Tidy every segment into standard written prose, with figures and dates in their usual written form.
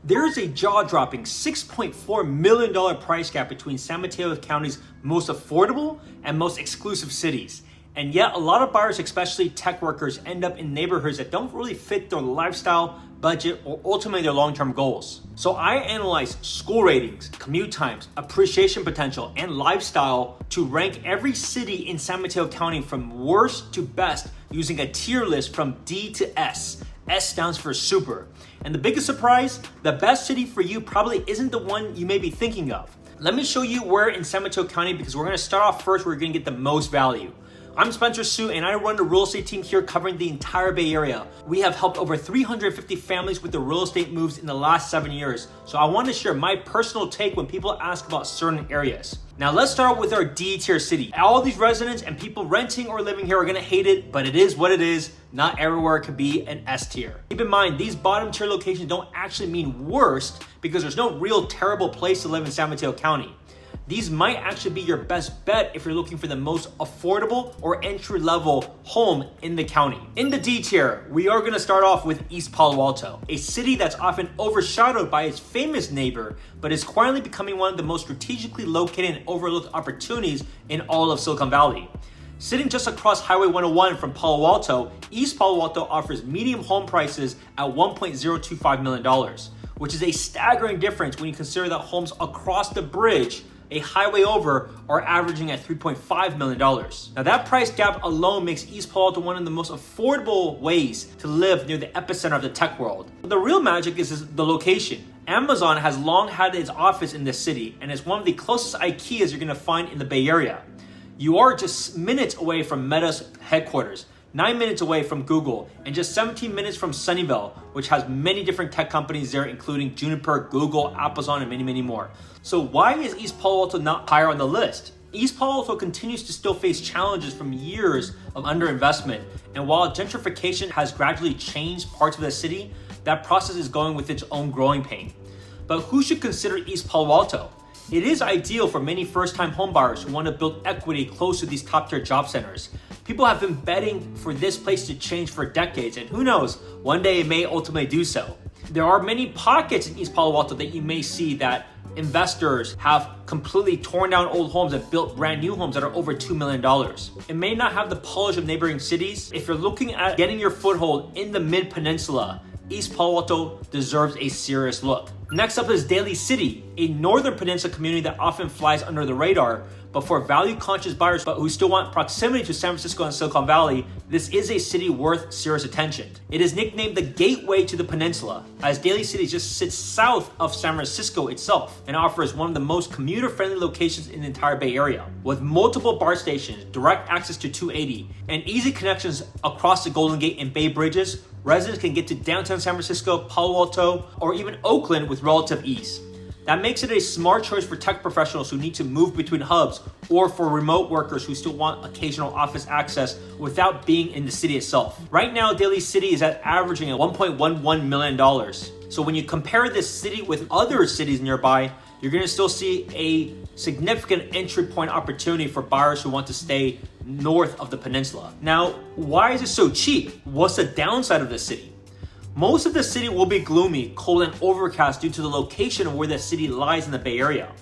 There is a jaw-dropping $6.4 million price gap between San Mateo County's most affordable and most exclusive cities. And yet a lot of buyers, especially tech workers, end up in neighborhoods that don't really fit their lifestyle, budget, or ultimately their long-term goals. So I analyzed school ratings, commute times, appreciation potential, and lifestyle to rank every city in San Mateo County from worst to best using a tier list from D to S. S stands for super. And the biggest surprise, the best city for you probably isn't the one you may be thinking of. Let me show you where in San Mateo County, because we're gonna start off first where you're gonna get the most value. I'm Spencer Su, and I run the real estate team here covering the entire Bay Area. We have helped over 350 families with their real estate moves in the last 7 years. So I want to share my personal take when people ask about certain areas. Now let's start with our D tier city. All these residents and people renting or living here are gonna hate it, but it is what it is. Not everywhere could be an S tier. Keep in mind, these bottom tier locations don't actually mean worst because there's no real terrible place to live in San Mateo County. These might actually be your best bet if you're looking for the most affordable or entry-level home in the county. In the D tier, we are gonna start off with East Palo Alto, a city that's often overshadowed by its famous neighbor, but is quietly becoming one of the most strategically located and overlooked opportunities in all of Silicon Valley. Sitting just across Highway 101 from Palo Alto, East Palo Alto offers medium home prices at $1.025 million, which is a staggering difference when you consider that homes across the bridge a highway over are averaging at $3.5 million. Now that price gap alone makes East Palo Alto one of the most affordable ways to live near the epicenter of the tech world. The real magic is the location. Amazon has long had its office in this city and is one of the closest IKEAs you're gonna find in the Bay Area. You are just minutes away from Meta's headquarters, 9 minutes away from Google, and just 17 minutes from Sunnyvale, which has many different tech companies there, including Juniper, Google, Amazon, and many, many more. So why is East Palo Alto not higher on the list? East Palo Alto continues to still face challenges from years of underinvestment. And while gentrification has gradually changed parts of the city, that process is going with its own growing pain. But who should consider East Palo Alto? It is ideal for many first-time homebuyers who want to build equity close to these top-tier job centers. People have been betting for this place to change for decades, and who knows, one day it may ultimately do so. There are many pockets in East Palo Alto that you may see that investors have completely torn down old homes and built brand new homes that are over $2 million. It may not have the polish of neighboring cities. If you're looking at getting your foothold in the mid-peninsula, East Palo Alto deserves a serious look. Next up is Daly City, a northern peninsula community that often flies under the radar, but for value-conscious buyers but who still want proximity to San Francisco and Silicon Valley, this is a city worth serious attention. It is nicknamed the gateway to the peninsula, as Daly City just sits south of San Francisco itself and offers one of the most commuter-friendly locations in the entire Bay Area. With multiple BART stations, direct access to 280, and easy connections across the Golden Gate and Bay Bridges, residents can get to downtown San Francisco, Palo Alto, or even Oakland with relative ease. That makes it a smart choice for tech professionals who need to move between hubs or for remote workers who still want occasional office access without being in the city itself. Right now, Daly City is averaging at $1.11 million. So when you compare this city with other cities nearby, you're gonna still see a significant entry point opportunity for buyers who want to stay north of the peninsula. Now, why is it so cheap? What's the downside of this city? Most of the city will be gloomy, cold, and overcast due to the location of where the city lies in the Bay Area.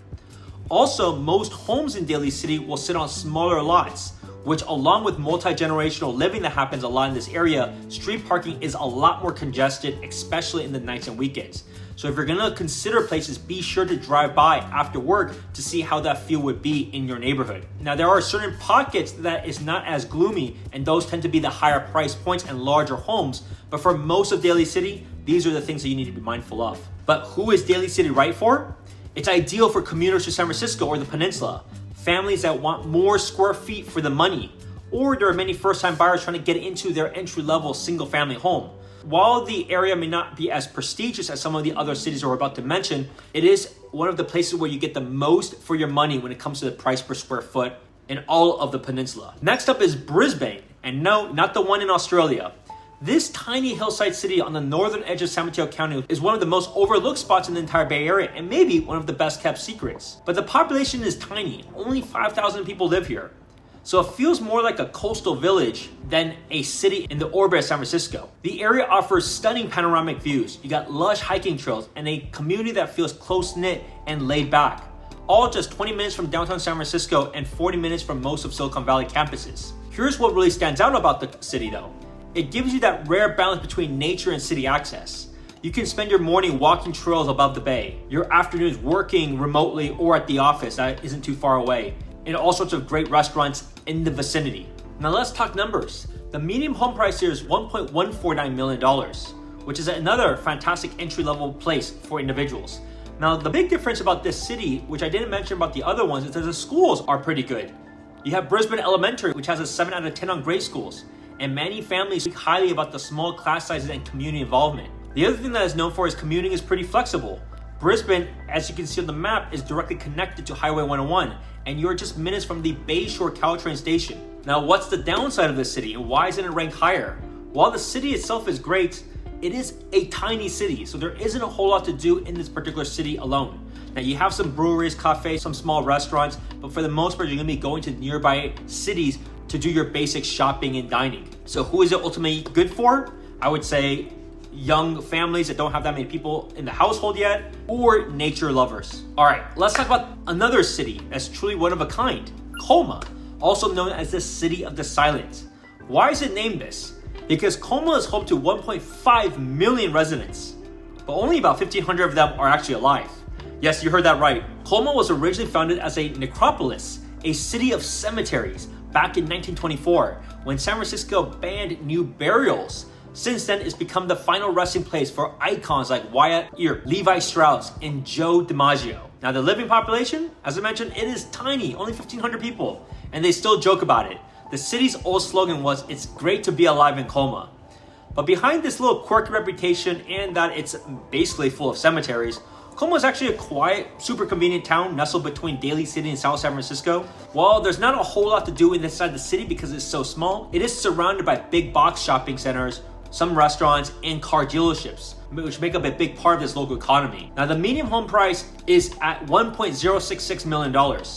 Also, most homes in Daly City will sit on smaller lots, which along with multi-generational living that happens a lot in this area, street parking is a lot more congested, especially in the nights and weekends. So if you're gonna consider places, be sure to drive by after work to see how that feel would be in your neighborhood. Now, there are certain pockets that is not as gloomy, and those tend to be the higher price points and larger homes. But for most of Daly City, these are the things that you need to be mindful of. But who is Daly City right for? It's ideal for commuters to San Francisco or the peninsula, families that want more square feet for the money, or there are many first-time buyers trying to get into their entry-level single-family home. While the area may not be as prestigious as some of the other cities we're about to mention, it is one of the places where you get the most for your money when it comes to the price per square foot in all of the peninsula. Next up is Brisbane, and no, not the one in Australia. This tiny hillside city on the northern edge of San Mateo County is one of the most overlooked spots in the entire Bay Area and maybe one of the best kept secrets. But the population is tiny, only 5,000 people live here. So it feels more like a coastal village than a city in the orbit of San Francisco. The area offers stunning panoramic views. You got lush hiking trails and a community that feels close-knit and laid back. All just 20 minutes from downtown San Francisco and 40 minutes from most of Silicon Valley campuses. Here's what really stands out about the city though. It gives you that rare balance between nature and city access. You can spend your morning walking trails above the bay, your afternoons working remotely or at the office that isn't too far away, and all sorts of great restaurants in the vicinity. Now let's talk numbers. The median home price here is $1.149 million, which is another fantastic entry-level place for individuals. Now the big difference about this city, which I didn't mention about the other ones, is that the schools are pretty good. You have Brisbane Elementary, which has a 7 out of 10 on grade schools, and many families speak highly about the small class sizes and community involvement. The other thing that is known for is commuting is pretty flexible. Brisbane, as you can see on the map, is directly connected to Highway 101, and you're just minutes from the Bayshore Caltrain station. Now, what's the downside of this city, and why isn't it ranked higher? While the city itself is great, it is a tiny city, so there isn't a whole lot to do in this particular city alone. Now, you have some breweries, cafes, some small restaurants, but for the most part, you're gonna be going to nearby cities to do your basic shopping and dining. So who is it ultimately good for? I would say young families that don't have that many people in the household yet, or nature lovers. All right, let's talk about another city that's truly one of a kind, Colma, also known as the City of the Silent. Why is it named this? Because Colma is home to 1.5 million residents, but only about 1,500 of them are actually alive. Yes, you heard that right. Colma was originally founded as a necropolis, a city of cemeteries, back in 1924, when San Francisco banned new burials. Since then, it's become the final resting place for icons like Wyatt Earp, Levi Strauss, and Joe DiMaggio. Now, the living population, as I mentioned, it is tiny, only 1,500 people, and they still joke about it. The city's old slogan was, "It's great to be alive in Colma." But behind this little quirky reputation and that it's basically full of cemeteries, Colma is actually a quiet, super convenient town nestled between Daly City and South San Francisco. While there's not a whole lot to do inside the city because it's so small, it is surrounded by big box shopping centers, some restaurants, and car dealerships, which make up a big part of this local economy. Now, the median home price is at $1.066 million,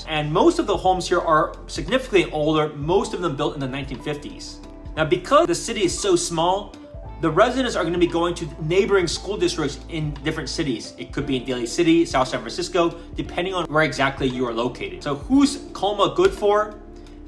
and most of the homes here are significantly older, most of them built in the 1950s. Now, because the city is so small, the residents are going to be going to neighboring school districts in different cities. It could be in Daly City, South San Francisco, depending on where exactly you are located. So who's Colma good for?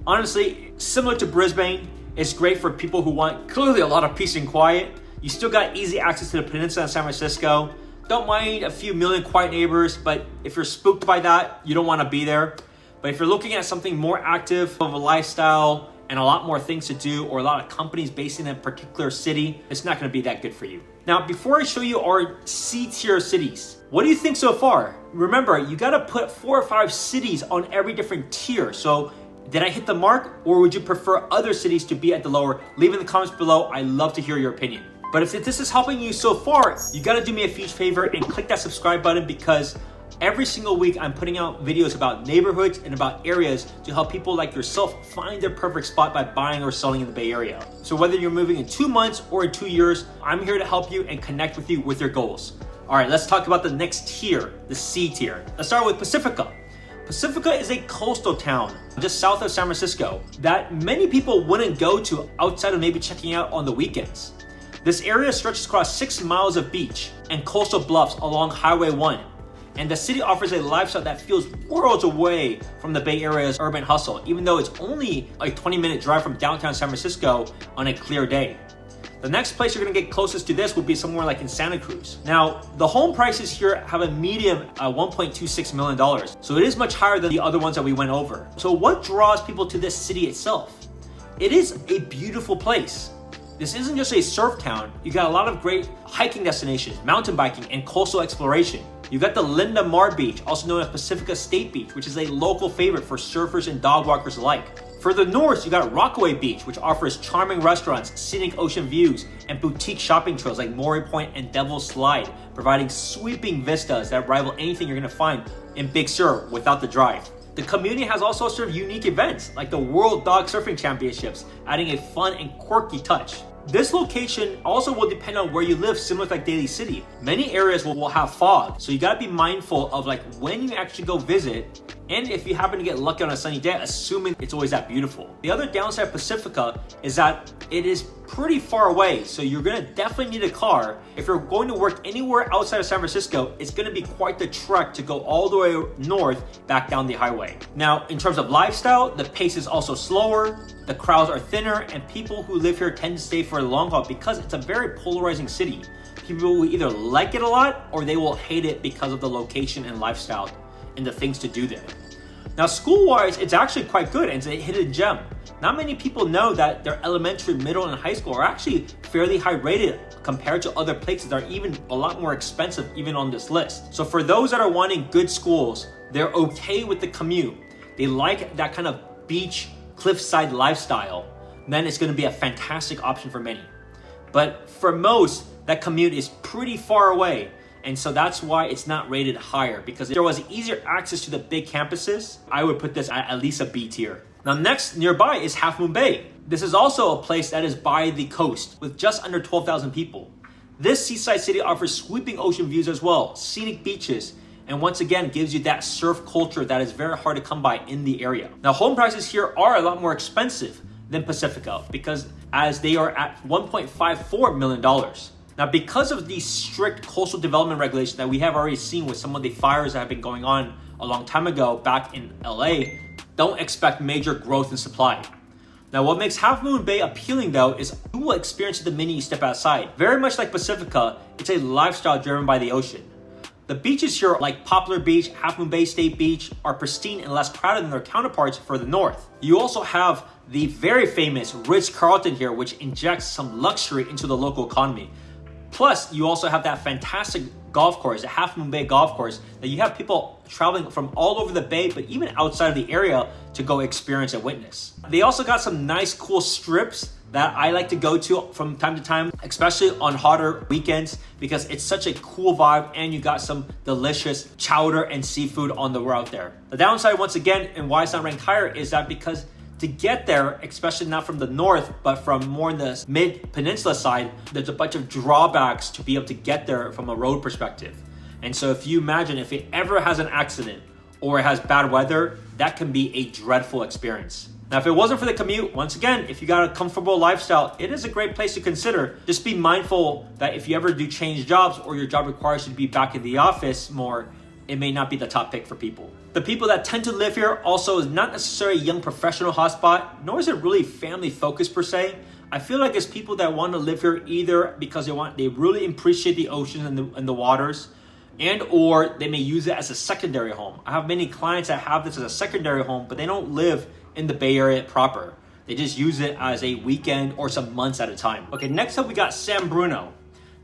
Honestly, similar to Brisbane, it's great for people who want clearly a lot of peace and quiet. You still got easy access to the peninsula of San Francisco. Don't mind a few million quiet neighbors, but if you're spooked by that, you don't want to be there. But if you're looking at something more active of a lifestyle and a lot more things to do, or a lot of companies based in a particular city, it's not going to be that good for you. Now, before I show you our C-tier cities, what do you think so far? Remember, you got to put 4 or 5 cities on every different tier. So did I hit the mark, or would you prefer other cities to be at the lower? Leave in the comments below. I love to hear your opinion. But if this is helping you so far, you gotta do me a huge favor and click that subscribe button, because every single week I'm putting out videos about neighborhoods and about areas to help people like yourself find their perfect spot by buying or selling in the Bay Area. So whether you're moving in 2 months or in 2 years, I'm here to help you and connect with you with your goals. All right, let's talk about the next tier, the C tier. Let's start with Pacifica. Pacifica is a coastal town just south of San Francisco that many people wouldn't go to outside of maybe checking out on the weekends. This area stretches across 6 miles of beach and coastal bluffs along Highway 1. And the city offers a lifestyle that feels worlds away from the Bay Area's urban hustle, even though it's only a 20-minute drive from downtown San Francisco on a clear day. The next place you're gonna get closest to this would be somewhere like in Santa Cruz. Now, the home prices here have a median $1.26 million, so it is much higher than the other ones that we went over. So what draws people to this city itself? It is a beautiful place. This isn't just a surf town. You got a lot of great hiking destinations, mountain biking, and coastal exploration. You got the Linda Mar Beach, also known as Pacifica State Beach, which is a local favorite for surfers and dog walkers alike. Further north, you got Rockaway Beach, which offers charming restaurants, scenic ocean views, and boutique shopping trails like Maury Point and Devil's Slide, providing sweeping vistas that rival anything you're gonna find in Big Sur without the drive. The community has all sorts of unique events, like the World Dog Surfing Championships, adding a fun and quirky touch. This location also will depend on where you live, similar to like Daly City. Many areas will have fog, so you gotta be mindful of like when you actually go visit, And if you happen to get lucky on a sunny day, assuming it's always that beautiful. The other downside of Pacifica is that it is pretty far away, so you're gonna definitely need a car. If you're going to work anywhere outside of San Francisco, it's gonna be quite the trek to go all the way north back down the highway. Now, in terms of lifestyle, the pace is also slower, the crowds are thinner, and people who live here tend to stay for a long haul because it's a very polarizing city. People will either like it a lot or they will hate it because of the location and lifestyle and the things to do there. Now, school-wise, it's actually quite good and it's a hidden gem. Not many people know that their elementary, middle, and high school are actually fairly high rated compared to other places that are even a lot more expensive even on this list. So for those that are wanting good schools, they're okay with the commute, they like that kind of beach, cliffside lifestyle, then it's gonna be a fantastic option for many. But for most, that commute is pretty far away. And so that's why it's not rated higher, because if there was easier access to the big campuses, I would put this at least a B tier. Now next nearby is Half Moon Bay. This is also a place that is by the coast with just under 12,000 people. This seaside city offers sweeping ocean views as well, scenic beaches, and once again gives you that surf culture that is very hard to come by in the area. Now home prices here are a lot more expensive than Pacifica because as they are at $1.54 million. Now, because of these strict coastal development regulations that we have already seen with some of the fires that have been going on a long time ago back in LA, don't expect major growth in supply. Now, what makes Half Moon Bay appealing though is you will experience it the minute you step outside. Very much like Pacifica, it's a lifestyle driven by the ocean. The beaches here, like Poplar Beach, Half Moon Bay State Beach, are pristine and less crowded than their counterparts further north. You also have the very famous Ritz-Carlton here, which injects some luxury into the local economy. Plus, you also have that fantastic golf course, the Half Moon Bay golf course, that you have people traveling from all over the bay, but even outside of the area to go experience and witness. They also got some nice, cool strips that I like to go to from time to time, especially on hotter weekends, because it's such a cool vibe and you got some delicious chowder and seafood on the route there. The downside, once again, and why it's not ranked higher is that because to get there, especially not from the north, but from more in the mid-peninsula side, there's a bunch of drawbacks to be able to get there from a road perspective. And so if you imagine if it ever has an accident or it has bad weather, that can be a dreadful experience. Now, if it wasn't for the commute, once again, if you got a comfortable lifestyle, it is a great place to consider. Just be mindful that if you ever do change jobs or your job requires you to be back in the office more, it may not be the top pick for people. The people that tend to live here also is not necessarily a young professional hotspot, nor is it really family focused per se. I feel like it's people that want to live here either because they really appreciate the oceans and the waters, and or they may use it as a secondary home. I have many clients that have this as a secondary home, but they don't live in the Bay Area proper. They just use it as a weekend or some months at a time. Okay, next up we got San Bruno.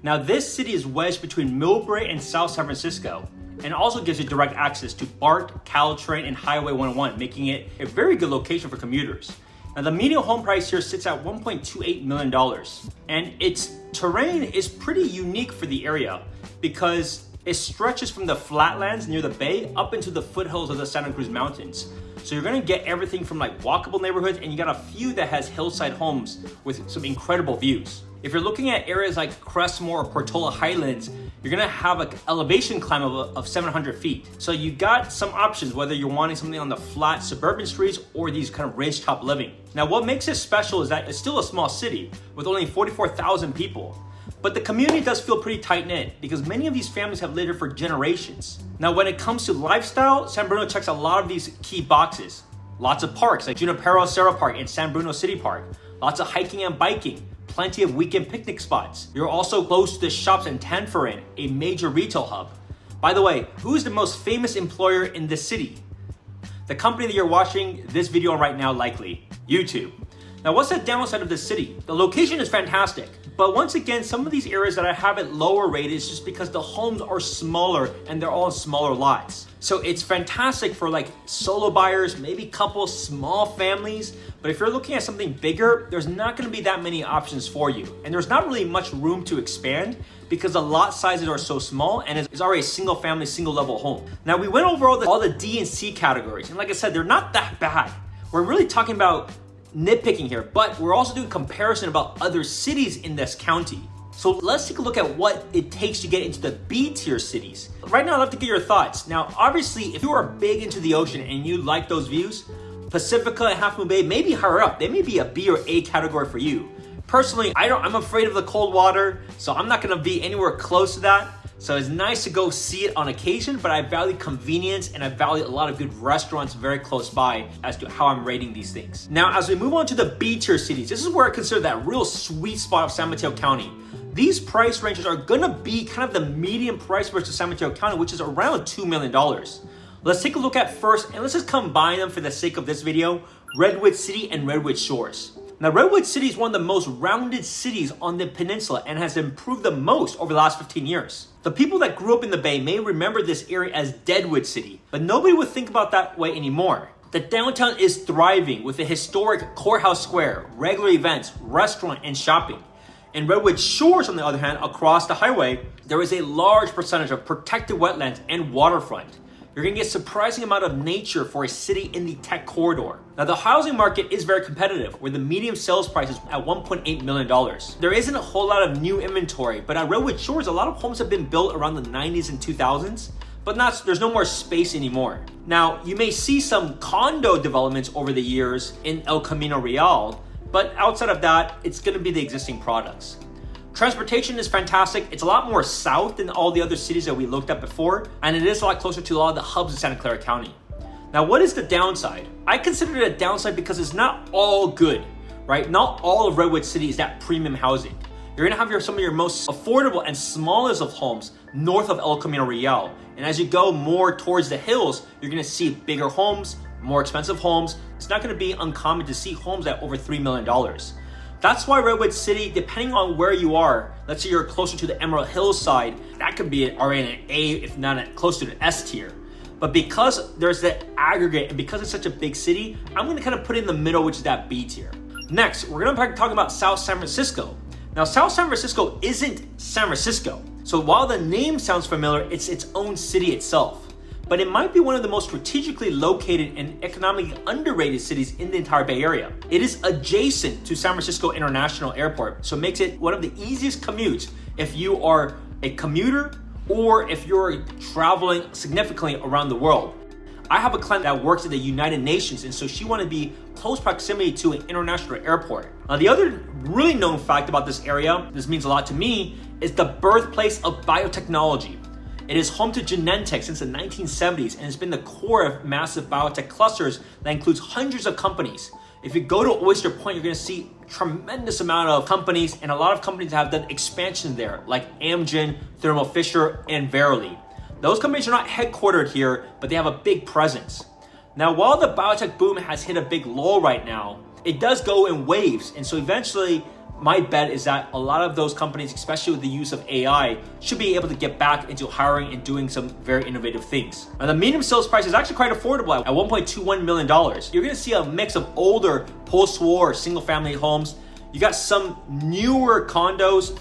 Now this city is wedged between Millbrae and South San Francisco, and also gives you direct access to BART, Caltrain, and Highway 101, making it a very good location for commuters. Now the median home price here sits at $1.28 million, and its terrain is pretty unique for the area because it stretches from the flatlands near the bay up into the foothills of the Santa Cruz Mountains. So you're gonna get everything from like walkable neighborhoods, and you got a few that has hillside homes with some incredible views. If you're looking at areas like Crestmore or Portola Highlands, you're gonna have an elevation climb of 700 feet. So you got some options, whether you're wanting something on the flat suburban streets or these kind of ridge top living. Now what makes it special is that it's still a small city with only 44,000 people. But the community does feel pretty tight-knit because many of these families have lived here for generations. Now when it comes to lifestyle, San Bruno checks a lot of these key boxes. Lots of parks like Junipero Serra Park and San Bruno City Park. Lots of hiking and biking. Plenty of weekend picnic spots. You're also close to the shops in Tanforan, a major retail hub. By the way, who is the most famous employer in this city? The company that you're watching this video on right now, likely, YouTube. Now, what's the downside of this city? The location is fantastic, but once again, some of these areas that I have it lower rated is just because the homes are smaller and they're all smaller lots. So it's fantastic for like solo buyers, maybe couples, small families. But if you're looking at something bigger, there's not gonna be that many options for you. And there's not really much room to expand because the lot sizes are so small and it's already a single family, single level home. Now we went over all the D and C categories. And like I said, they're not that bad. We're really talking about nitpicking here, but we're also doing comparison about other cities in this county. So let's take a look at what it takes to get into the B tier cities. Right now, I'd love to get your thoughts. Now, obviously, if you are big into the ocean and you like those views, Pacifica and Half Moon Bay may be higher up. They may be a B or A category for you. Personally, I'm afraid of the cold water, so I'm not gonna be anywhere close to that. So it's nice to go see it on occasion, but I value convenience and I value a lot of good restaurants very close by as to how I'm rating these things. Now, as we move on to the B tier cities, this is where I consider that real sweet spot of San Mateo County. These price ranges are gonna be kind of the median price versus San Mateo County, which is around $2 million. Let's take a look at first, and let's just combine them for the sake of this video, Redwood City and Redwood Shores. Now, Redwood City is one of the most rounded cities on the peninsula and has improved the most over the last 15 years. The people that grew up in the Bay may remember this area as Deadwood City, but nobody would think about that way anymore. The downtown is thriving with a historic courthouse square, regular events, restaurant, and shopping. In Redwood Shores, on the other hand, across the highway, there is a large percentage of protected wetlands and waterfront. You're gonna get a surprising amount of nature for a city in the tech corridor. Now, the housing market is very competitive, where the median sales price is at $1.8 million. There isn't a whole lot of new inventory, but at Redwood Shores, a lot of homes have been built around the 90s and 2000s, but there's no more space anymore. Now, you may see some condo developments over the years in El Camino Real, but outside of that, it's gonna be the existing products. Transportation is fantastic. It's a lot more south than all the other cities that we looked at before, and it is a lot closer to a lot of the hubs in Santa Clara County. Now, what is the downside? I consider it a downside because it's not all good, right? Not all of Redwood City is that premium housing. You're gonna have some of your most affordable and smallest of homes north of El Camino Real. And as you go more towards the hills, you're gonna see bigger homes, more expensive homes. It's not gonna be uncommon to see homes at over $3 million. That's why Redwood City, depending on where you are, let's say you're closer to the Emerald Hills side, that could be already an A, if not close to the S tier. But because there's that aggregate and because it's such a big city, I'm gonna kind of put it in the middle, which is that B tier. Next, we're gonna talk about South San Francisco. Now, South San Francisco isn't San Francisco. So while the name sounds familiar, it's its own city itself. But it might be one of the most strategically located and economically underrated cities in the entire Bay Area. It is adjacent to San Francisco International Airport, so it makes it one of the easiest commutes if you are a commuter or if you're traveling significantly around the world. I have a client that works at the United Nations, and so she wanted to be close proximity to an international airport. Now, the other really known fact about this area, this means a lot to me, is the birthplace of biotechnology. It is home to Genentech since the 1970s and has been the core of massive biotech clusters that includes hundreds of companies. If you go to Oyster Point, you're gonna see a tremendous amount of companies, and a lot of companies have done expansion there, like Amgen, Thermo Fisher, and Verily. Those companies are not headquartered here, but they have a big presence. Now, while the biotech boom has hit a big lull right now, it does go in waves, and so eventually, my bet is that a lot of those companies, especially with the use of AI, should be able to get back into hiring and doing some very innovative things. Now, the median sales price is actually quite affordable at $1.21 million. You're gonna see a mix of older post-war single-family homes. You got some newer condos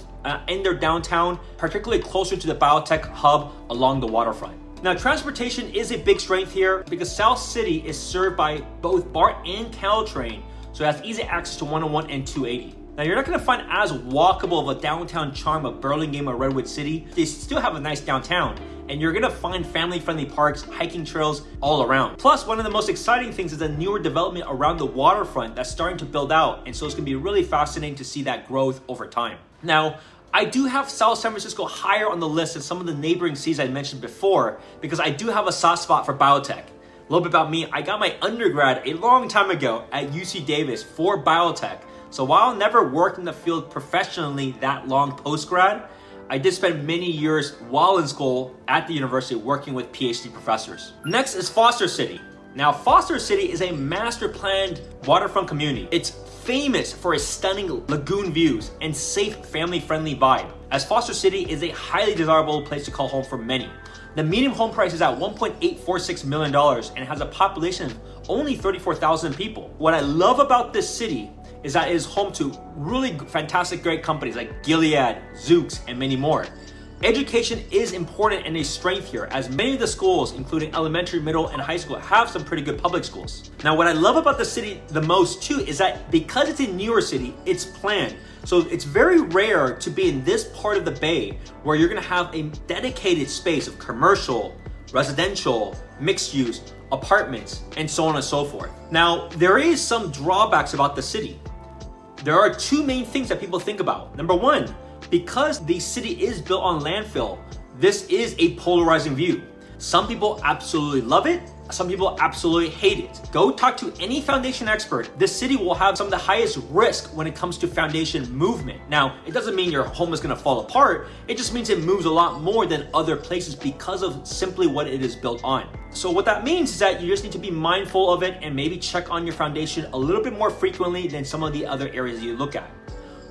in their downtown, particularly closer to the biotech hub along the waterfront. Now, transportation is a big strength here because South City is served by both BART and Caltrain, so it has easy access to 101 and 280. Now, you're not gonna find as walkable of a downtown charm of Burlingame or Redwood City. They still have a nice downtown, and you're gonna find family-friendly parks, hiking trails all around. Plus, one of the most exciting things is the newer development around the waterfront that's starting to build out, and so it's gonna be really fascinating to see that growth over time. Now, I do have South San Francisco higher on the list than some of the neighboring cities I mentioned before because I do have a soft spot for biotech. A little bit about me, I got my undergrad a long time ago at UC Davis for biotech. So while I never worked in the field professionally that long post-grad, I did spend many years while in school at the university working with PhD professors. Next is Foster City. Now, Foster City is a master planned waterfront community. It's famous for its stunning lagoon views and safe family-friendly vibe, as Foster City is a highly desirable place to call home for many. The median home price is at $1.846 million and has a population of only 34,000 people. What I love about this city is that it is home to really fantastic, great companies like Gilead, Zoox, and many more. Education is important and a strength here, as many of the schools, including elementary, middle, and high school, have some pretty good public schools. Now, what I love about the city the most too is that because it's a newer city, it's planned. So it's very rare to be in this part of the Bay where you're gonna have a dedicated space of commercial, residential, mixed use, apartments, and so on and so forth. Now, there is some drawbacks about the city. There are two main things that people think about. Number one, because the city is built on landfill, this is a polarizing view. Some people absolutely love it, some people absolutely hate it. Go talk to any foundation expert. This city will have some of the highest risk when it comes to foundation movement. Now, it doesn't mean your home is gonna fall apart, it just means it moves a lot more than other places because of simply what it is built on. So what that means is that you just need to be mindful of it and maybe check on your foundation a little bit more frequently than some of the other areas you look at.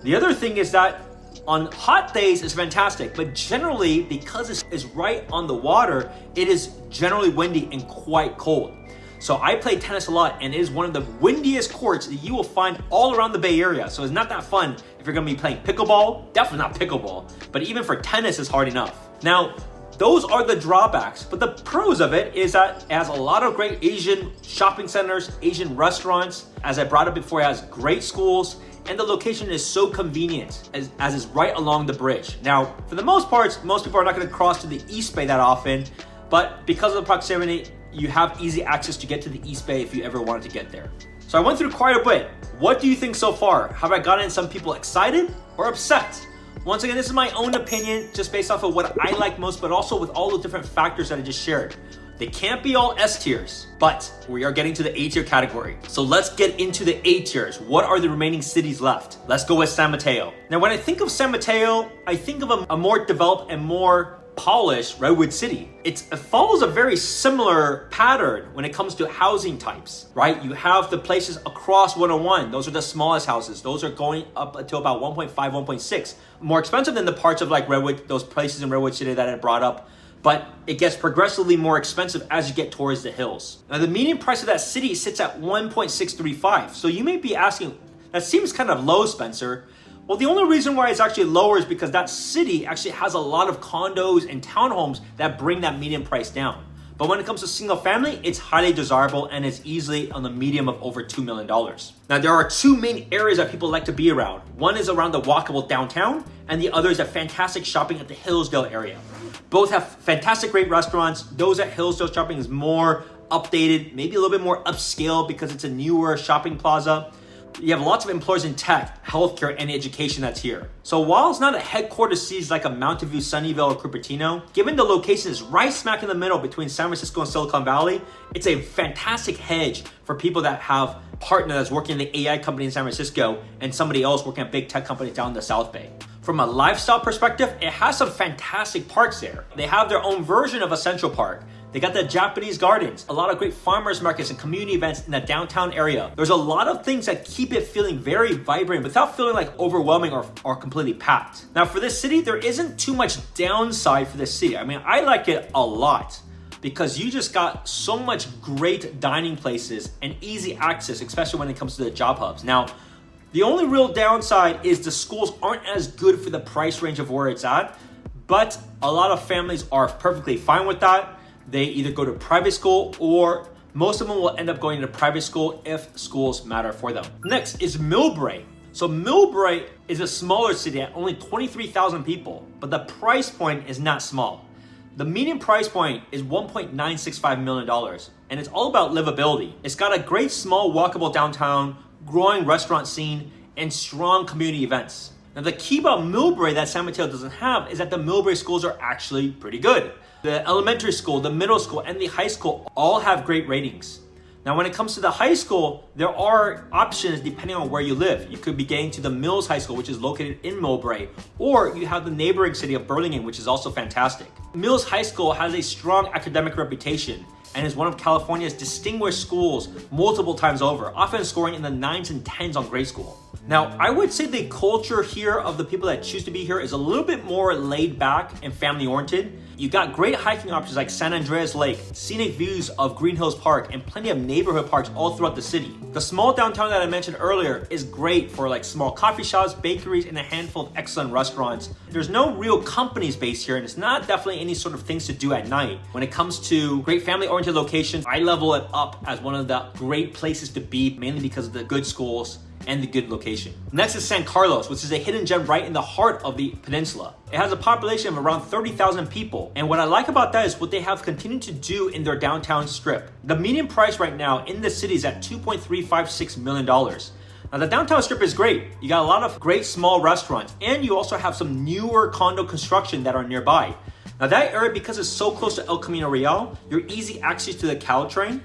The other thing is that on hot days it's fantastic, but generally because it's right on the water, it is generally windy and quite cold. So I play tennis a lot and it is one of the windiest courts that you will find all around the Bay Area. So it's not that fun if you're gonna be playing pickleball, definitely not pickleball, but even for tennis it's hard enough. Now, those are the drawbacks, but the pros of it is that it has a lot of great Asian shopping centers, Asian restaurants. As I brought up before, it has great schools, and the location is so convenient as is right along the bridge. Now, for the most part, most people are not gonna cross to the East Bay that often, but because of the proximity, you have easy access to get to the East Bay if you ever wanted to get there. So I went through quite a bit. What do you think so far? Have I gotten some people excited or upset? Once again, this is my own opinion, just based off of what I like most, but also with all the different factors that I just shared. They can't be all S tiers, but we are getting to the A tier category. So let's get into the A tiers. What are the remaining cities left? Let's go with San Mateo. Now, when I think of San Mateo, I think of a more developed and more polished redwood city. It follows a very similar pattern when it comes to housing types, right? You have the places across 101. Those are the smallest houses. Those are going up until about 1.5, 1.6. More expensive than the parts of like Redwood, those places in Redwood City that I brought up. But it gets progressively more expensive as you get towards the hills. Now, the median price of that city sits at 1.635. So you may be asking, that seems kind of low, Spencer. Well, the only reason why it's actually lower is because that city actually has a lot of condos and townhomes that bring that median price down. But when it comes to single family, it's highly desirable and is easily on the medium of over $2 million. Now, there are two main areas that people like to be around. One is around the walkable downtown, and the other is a fantastic shopping at the Hillsdale area. Both have fantastic, great restaurants. Those at Hillsdale Shopping is more updated, maybe a little bit more upscale because it's a newer shopping plaza. You have lots of employers in tech, healthcare, and education that's here. So while it's not a headquarters city like a Mountain View, Sunnyvale, or Cupertino, given the location is right smack in the middle between San Francisco and Silicon Valley, it's a fantastic hedge for people that have a partner that's working in the AI company in San Francisco and somebody else working at big tech companies down in the South Bay. From a lifestyle perspective, it has some fantastic parks there. They have their own version of a Central Park. They got the Japanese gardens, a lot of great farmers markets and community events in the downtown area. There's a lot of things that keep it feeling very vibrant without feeling like overwhelming or completely packed. Now, for this city, there isn't too much downside for this city. I mean, I like it a lot because you just got so much great dining places and easy access, especially when it comes to the job hubs. Now, the only real downside is the schools aren't as good for the price range of where it's at, but a lot of families are perfectly fine with that. They either go to private school or most of them will end up going to private school if schools matter for them. Next is Millbrae. So Millbrae is a smaller city at only 23,000 people, but the price point is not small. The median price point is $1.965 million, and it's all about livability. It's got a great small walkable downtown, growing restaurant scene, and strong community events. Now, the key about Millbrae that San Mateo doesn't have is that the Millbrae schools are actually pretty good. The elementary school, the middle school, and the high school all have great ratings. Now, when it comes to the high school, there are options depending on where you live. You could be getting to the Mills High School, which is located in Millbrae, or you have the neighboring city of Burlingame, which is also fantastic. Mills High School has a strong academic reputation and is one of California's distinguished schools multiple times over, often scoring in the 9s and 10s on grade school. Now, I would say the culture here of the people that choose to be here is a little bit more laid back and family oriented. You got great hiking options like San Andreas Lake, scenic views of Green Hills Park, and plenty of neighborhood parks all throughout the city. The small downtown that I mentioned earlier is great for like small coffee shops, bakeries, and a handful of excellent restaurants. There's no real companies based here, and it's not definitely any sort of things to do at night. When it comes to great family-oriented locations, I level it up as one of the great places to be, mainly because of the good schools and the good location. Next is San Carlos, which is a hidden gem right in the heart of the peninsula. It has a population of around 30,000 people. And what I like about that is what they have continued to do in their downtown strip. The median price right now in the city is at $2.356 million. Now the downtown strip is great. You got a lot of great small restaurants, and you also have some newer condo construction that are nearby. Now that area, because it's so close to El Camino Real, you're easy access to the Caltrain.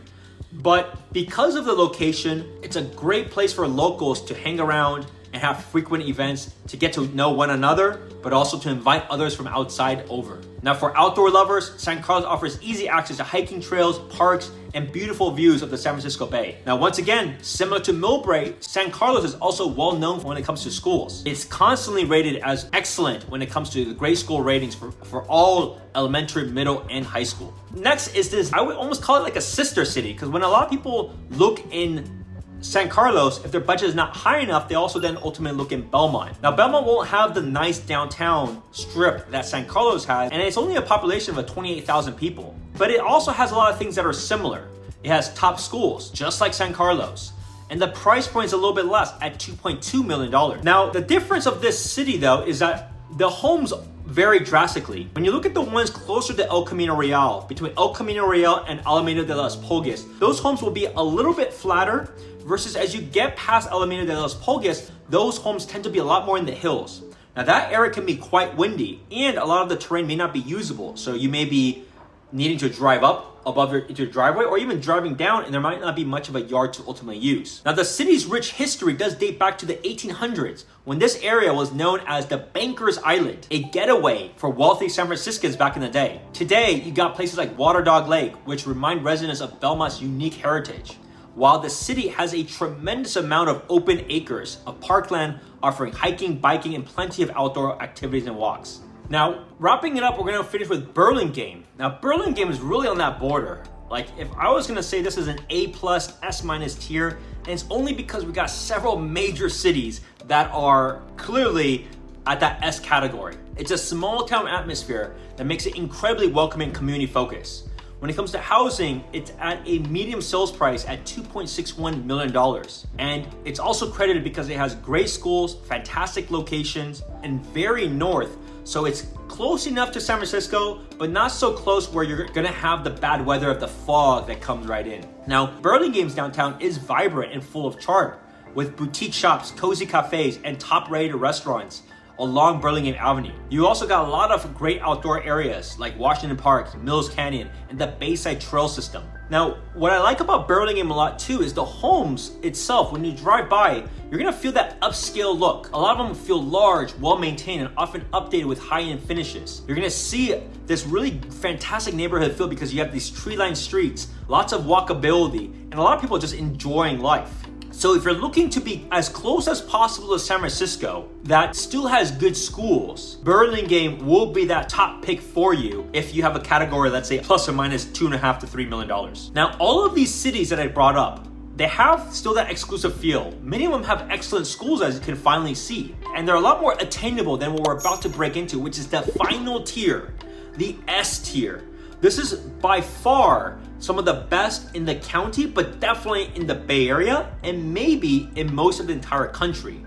But because of the location, it's a great place for locals to hang around and have frequent events to get to know one another, but also to invite others from outside over. Now for outdoor lovers, San Carlos offers easy access to hiking trails, parks, and beautiful views of the San Francisco Bay. Now once again, similar to Millbrae, San Carlos is also well known when it comes to schools. It's constantly rated as excellent when it comes to the grade school ratings for all elementary, middle, and high school. Next is this, I would almost call it like a sister city, because when a lot of people look in San Carlos, if their budget is not high enough, they also then ultimately look in Belmont. Now, Belmont won't have the nice downtown strip that San Carlos has, and it's only a population of 28,000 people. But it also has a lot of things that are similar. It has top schools, just like San Carlos. And the price point is a little bit less at $2.2 million. Now, the difference of this city, though, is that the homes vary drastically. When you look at the ones closer to El Camino Real, between El Camino Real and Alameda de las Pulgas, those homes will be a little bit flatter, versus as you get past Alameda de las Pulgas, those homes tend to be a lot more in the hills. Now that area can be quite windy, and a lot of the terrain may not be usable, so you may be needing to drive up above your driveway, or even driving down, and there might not be much of a yard to ultimately use. Now the city's rich history does date back to the 1800s, when this area was known as the Banker's Island, a getaway for wealthy San Franciscans back in the day. Today, you got places like Water Dog Lake, which remind residents of Belmont's unique heritage, while the city has a tremendous amount of open acres of parkland offering hiking, biking, and plenty of outdoor activities and walks. Now, wrapping it up, we're going to finish with Burlingame. Now, Burlingame is really on that border. Like, if I was going to say this is an A+, S- tier, and it's only because we got several major cities that are clearly at that S category. It's a small town atmosphere that makes it incredibly welcoming community focus. When it comes to housing, it's at a medium sales price at $2.61 million. And it's also credited because it has great schools, fantastic locations, and very north. So it's close enough to San Francisco, but not so close where you're gonna have the bad weather of the fog that comes right in. Now, Burlingame's downtown is vibrant and full of charm, with boutique shops, cozy cafes, and top-rated restaurants along Burlingame Avenue. You also got a lot of great outdoor areas like Washington Park, Mills Canyon, and the Bayside Trail System. Now, what I like about Burlingame a lot too is the homes itself. When you drive by, you're gonna feel that upscale look. A lot of them feel large, well-maintained, and often updated with high-end finishes. You're gonna see this really fantastic neighborhood feel because you have these tree-lined streets, lots of walkability, and a lot of people just enjoying life. So if you're looking to be as close as possible to San Francisco that still has good schools, Burlingame will be that top pick for you if you have a category, let's say plus or minus $2.5 to $3 million. Now, all of these cities that I brought up, they have still that exclusive feel. Many of them have excellent schools, as you can finally see, and they're a lot more attainable than what we're about to break into, which is the final tier, the S tier. This is by far some of the best in the county, but definitely in the Bay Area, and maybe in most of the entire country.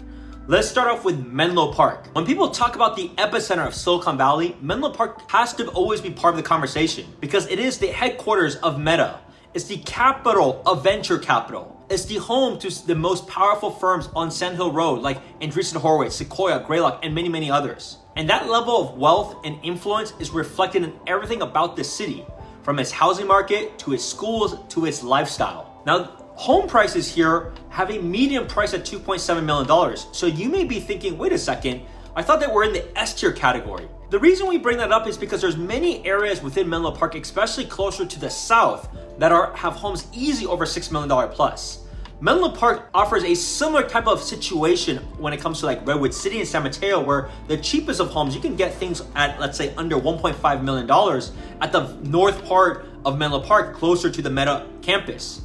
Let's start off with Menlo Park. When people talk about the epicenter of Silicon Valley, Menlo Park has to always be part of the conversation because it is the headquarters of Meta. It's the capital of venture capital. It's the home to the most powerful firms on Sand Hill Road like Andreessen Horowitz, Sequoia, Greylock, and many, many others. And that level of wealth and influence is reflected in everything about this city, from its housing market to its schools to its lifestyle. Now, home prices here have a median price at $2.7 million. So you may be thinking, wait a second, I thought that we're in the S tier category. The reason we bring that up is because there's many areas within Menlo Park, especially closer to the south, that have homes easy over $6 million plus. Menlo Park offers a similar type of situation when it comes to like Redwood City and San Mateo, where the cheapest of homes, you can get things at, let's say, under $1.5 million at the north part of Menlo Park, closer to the Meta campus.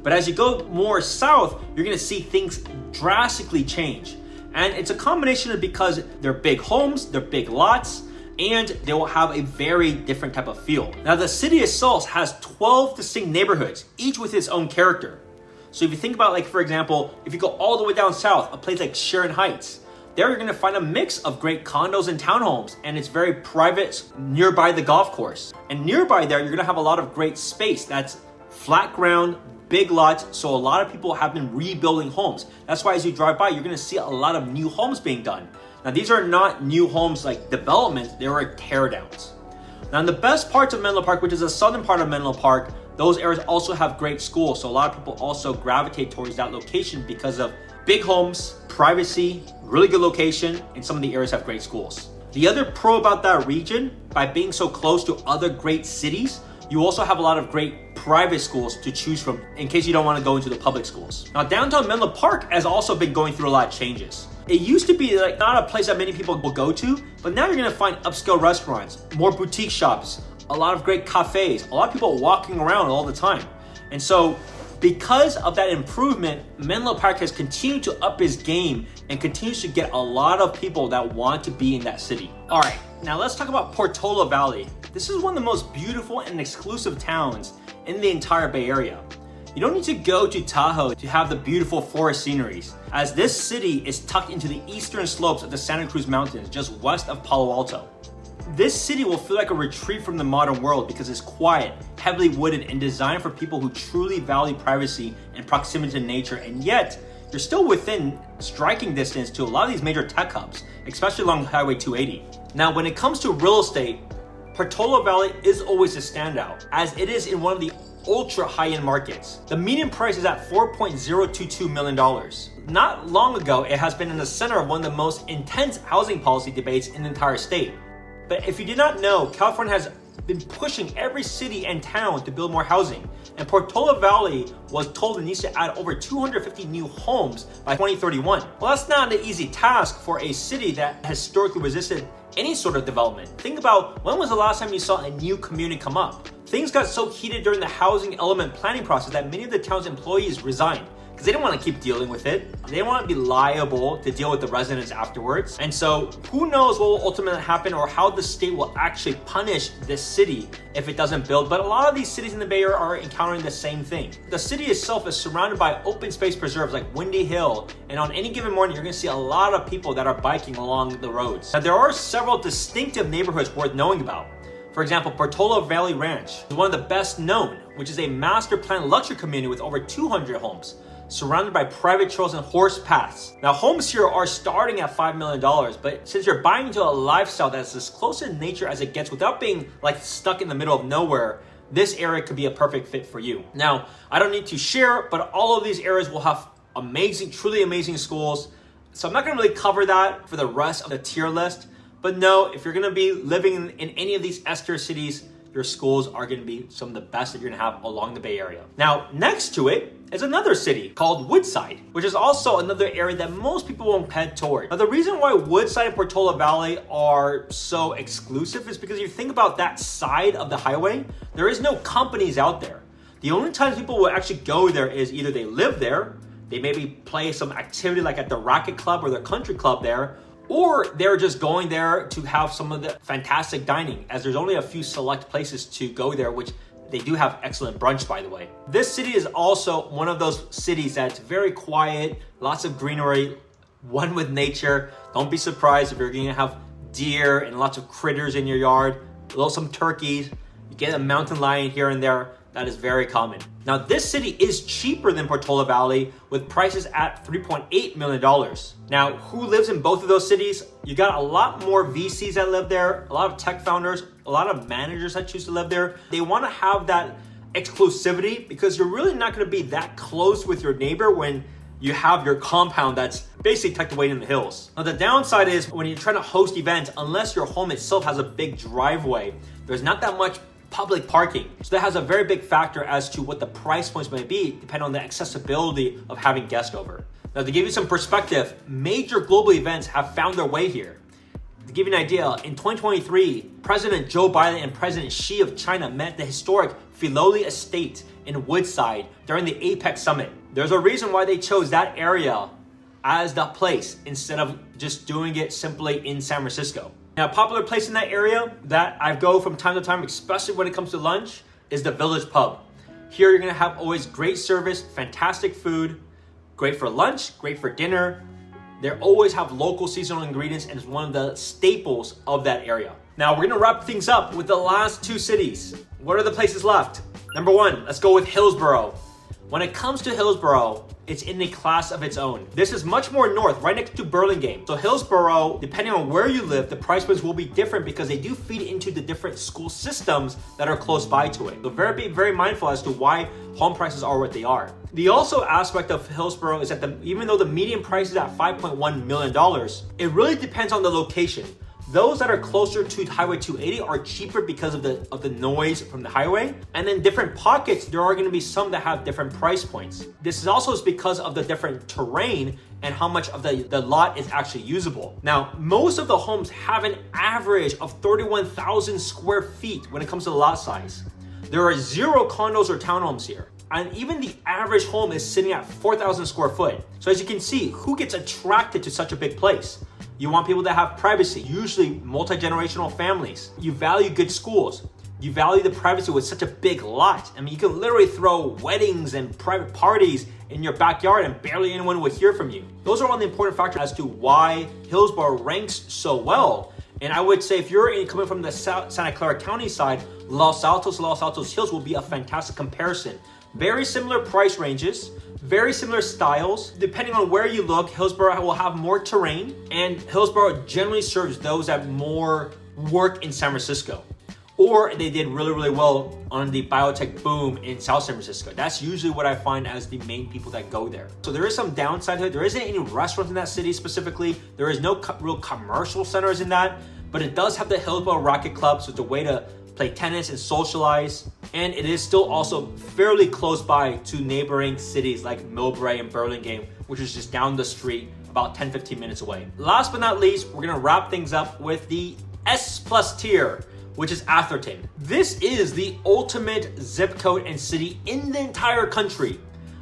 But as you go more south, you're gonna see things drastically change. And it's a combination of because they're big homes, they're big lots, and they will have a very different type of feel. Now, the city itself has 12 distinct neighborhoods, each with its own character. So if you think about, like, for example, if you go all the way down south, a place like Sharon Heights, there you're gonna find a mix of great condos and townhomes, and it's very private nearby the golf course. And nearby there, you're gonna have a lot of great space that's flat ground, big lots, so a lot of people have been rebuilding homes. That's why as you drive by, you're gonna see a lot of new homes being done. Now, these are not new homes like developments, they are teardowns. Now, in the best parts of Menlo Park, which is the southern part of Menlo Park, those areas also have great schools, so a lot of people also gravitate towards that location because of big homes, privacy, really good location, and some of the areas have great schools. The other pro about that region, by being so close to other great cities, you also have a lot of great private schools to choose from in case you don't want to go into the public schools. Now, downtown Menlo Park has also been going through a lot of changes. It used to be like not a place that many people will go to, but now you're gonna find upscale restaurants, more boutique shops, a lot of great cafes, a lot of people walking around all the time. And so because of that improvement, Menlo Park has continued to up his game and continues to get a lot of people that want to be in that city. All right, now let's talk about Portola Valley. This is one of the most beautiful and exclusive towns in the entire Bay Area. You don't need to go to Tahoe to have the beautiful forest sceneries, as this city is tucked into the eastern slopes of the Santa Cruz Mountains, just west of Palo Alto. This city will feel like a retreat from the modern world because it's quiet, heavily wooded, and designed for people who truly value privacy and proximity to nature, and yet you're still within striking distance to a lot of these major tech hubs, especially along Highway 280. Now, when it comes to real estate, Portola Valley is always a standout, as it is in one of the ultra high-end markets. The median price is at $4.022 million. Not long ago, it has been in the center of one of the most intense housing policy debates in the entire state. But if you did not know, California has been pushing every city and town to build more housing. And Portola Valley was told it needs to add over 250 new homes by 2031. Well, that's not an easy task for a city that has historically resisted any sort of development. Think about, when was the last time you saw a new community come up? Things got so heated during the housing element planning process that many of the town's employees resigned because they didn't want to keep dealing with it. They didn't want to be liable to deal with the residents afterwards. And so who knows what will ultimately happen or how the state will actually punish this city if it doesn't build. But a lot of these cities in the Bay Area are encountering the same thing. The city itself is surrounded by open space preserves like Windy Hill. And on any given morning, you're going to see a lot of people that are biking along the roads. Now, there are several distinctive neighborhoods worth knowing about. For example, Portola Valley Ranch is one of the best known, which is a master planned luxury community with over 200 homes, surrounded by private trails and horse paths. Now, homes here are starting at $5 million, but since you're buying into a lifestyle that's as close in nature as it gets without being like stuck in the middle of nowhere, this area could be a perfect fit for you. Now, I don't need to share, but all of these areas will have amazing, truly amazing schools. So I'm not gonna really cover that for the rest of the tier list, but no, if you're gonna be living in any of these S-tier cities, your schools are gonna be some of the best that you're gonna have along the Bay Area. Now, next to it is another city called Woodside, which is also another area that most people won't head toward. Now, the reason why Woodside and Portola Valley are so exclusive is because if you think about that side of the highway, there is no companies out there. The only times people will actually go there is either they live there, they maybe play some activity like at the racket club or the country club there, or they're just going there to have some of the fantastic dining, as there's only a few select places to go there, which they do have excellent brunch, by the way. This city is also one of those cities that's very quiet, lots of greenery, one with nature. Don't be surprised if you're gonna have deer and lots of critters in your yard, some turkeys, you get a mountain lion here and there. That is very common. Now, this city is cheaper than Portola Valley with prices at $3.8 million. Now, who lives in both of those cities? You got a lot more VCs that live there, a lot of tech founders, a lot of managers that choose to live there. They want to have that exclusivity because you're really not going to be that close with your neighbor when you have your compound that's basically tucked away in the hills. Now, the downside is when you're trying to host events, unless your home itself has a big driveway, there's not that much public parking. So that has a very big factor as to what the price points may be, depending on the accessibility of having guests over. Now, to give you some perspective, major global events have found their way here. To give you an idea, in 2023, President Joe Biden and President Xi of China met at the historic Filoli Estate in Woodside during the APEC summit. There's a reason why they chose that area as the place instead of just doing it simply in San Francisco. Now, a popular place in that area that I go from time to time, especially when it comes to lunch, is the Village Pub. Here you're gonna have always great service, fantastic food, great for lunch, great for dinner. They always have local seasonal ingredients and it's one of the staples of that area. Now we're gonna wrap things up with the last two cities. What are the places left? Number one, let's go with Hillsborough. When it comes to Hillsborough, it's in a class of its own. This is much more north, right next to Burlingame. So Hillsborough, depending on where you live, the price points will be different because they do feed into the different school systems that are close by to it. So be very mindful as to why home prices are what they are. The also aspect of Hillsborough is that even though the median price is at $5.1 million, it really depends on the location. Those that are closer to Highway 280 are cheaper because of the noise from the highway. And then different pockets, there are going to be some that have different price points. This is also because of the different terrain and how much of the lot is actually usable. Now, most of the homes have an average of 31,000 square feet when it comes to the lot size. There are 0 condos or townhomes here. And even the average home is sitting at 4,000 square foot. So as you can see, who gets attracted to such a big place? You want people that have privacy, usually multi-generational families. You value good schools. You value the privacy with such a big lot. I mean, you can literally throw weddings and private parties in your backyard and barely anyone will hear from you. Those are all the important factors as to why Hillsborough ranks so well. And I would say if you're coming from the Santa Clara County side, Los Altos Hills will be a fantastic comparison. Very similar price ranges, very similar styles. Depending on where you look, Hillsborough will have more terrain, and Hillsborough generally serves those that more work in San Francisco. Or they did really, really well on the biotech boom in South San Francisco. That's usually what I find as the main people that go there. So there is some downside to it. There isn't any restaurants in that city specifically. There is no real commercial centers in that, but it does have the Hillsborough Racket Club, so it's a way to play tennis and socialize. And it is still also fairly close by to neighboring cities like Millbrae and Burlingame, which is just down the street, about 10-15 minutes away. Last but not least, we're gonna wrap things up with the S+ tier, which is Atherton. This is the ultimate zip code and city in the entire country.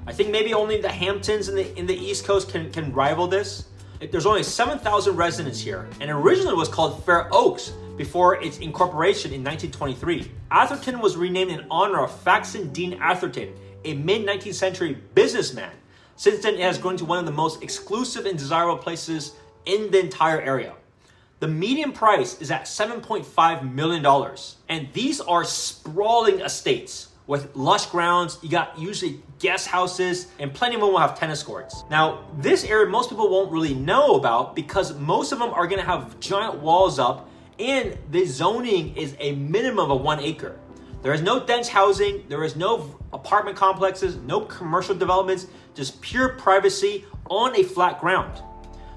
I think maybe only the Hamptons in the East Coast can rival this. There's only 7,000 residents here, and originally it was called Fair Oaks before its incorporation in 1923. Atherton was renamed in honor of Faxon Dean Atherton, a mid-19th century businessman. Since then, it has grown to one of the most exclusive and desirable places in the entire area. The median price is at $7.5 million, and these are sprawling estates with lush grounds. You got usually guest houses, and plenty of them will have tennis courts. Now, this area most people won't really know about because most of them are gonna have giant walls up, and the zoning is a minimum of 1 acre. There is no dense housing, there is no apartment complexes, no commercial developments, just pure privacy on a flat ground.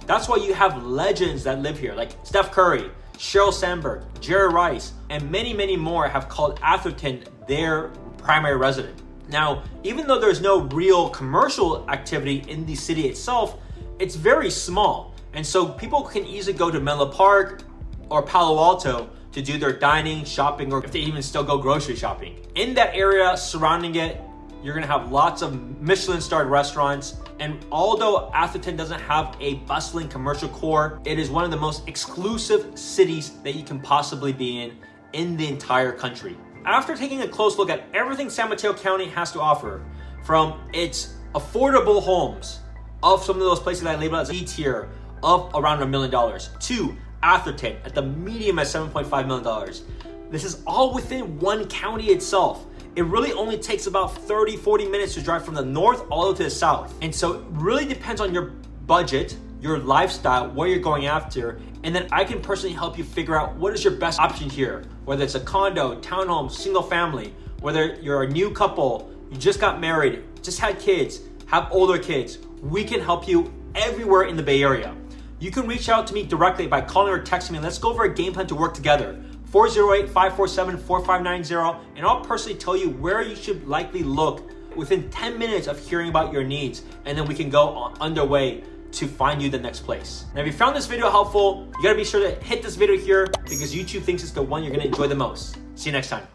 That's why you have legends that live here, like Steph Curry, Sheryl Sandberg, Jerry Rice, and many, many more have called Atherton their primary resident. Now, even though there's no real commercial activity in the city itself, it's very small. And so people can easily go to Menlo Park or Palo Alto to do their dining, shopping, or if they even still go grocery shopping. In that area surrounding it, you're gonna have lots of Michelin-starred restaurants. And although Atherton doesn't have a bustling commercial core, it is one of the most exclusive cities that you can possibly be in the entire country. After taking a close look at everything San Mateo County has to offer, from its affordable homes of some of those places that I label as E tier of around $1 million to Atherton at the medium at $7.5 million. This is all within one county itself. It really only takes about 30-40 minutes to drive from the north all the way to the south. And so it really depends on your budget, your lifestyle, what you're going after, and then I can personally help you figure out what is your best option here, whether it's a condo, townhome, single family, whether you're a new couple, you just got married, just had kids, have older kids. We can help you everywhere in the Bay Area. You can reach out to me directly by calling or texting me. Let's go over a game plan to work together. 408-547-4590, and I'll personally tell you where you should likely look within 10 minutes of hearing about your needs, and then we can go underway to find you the next place. Now, if you found this video helpful, you gotta be sure to hit this video here because YouTube thinks it's the one you're gonna enjoy the most. See you next time.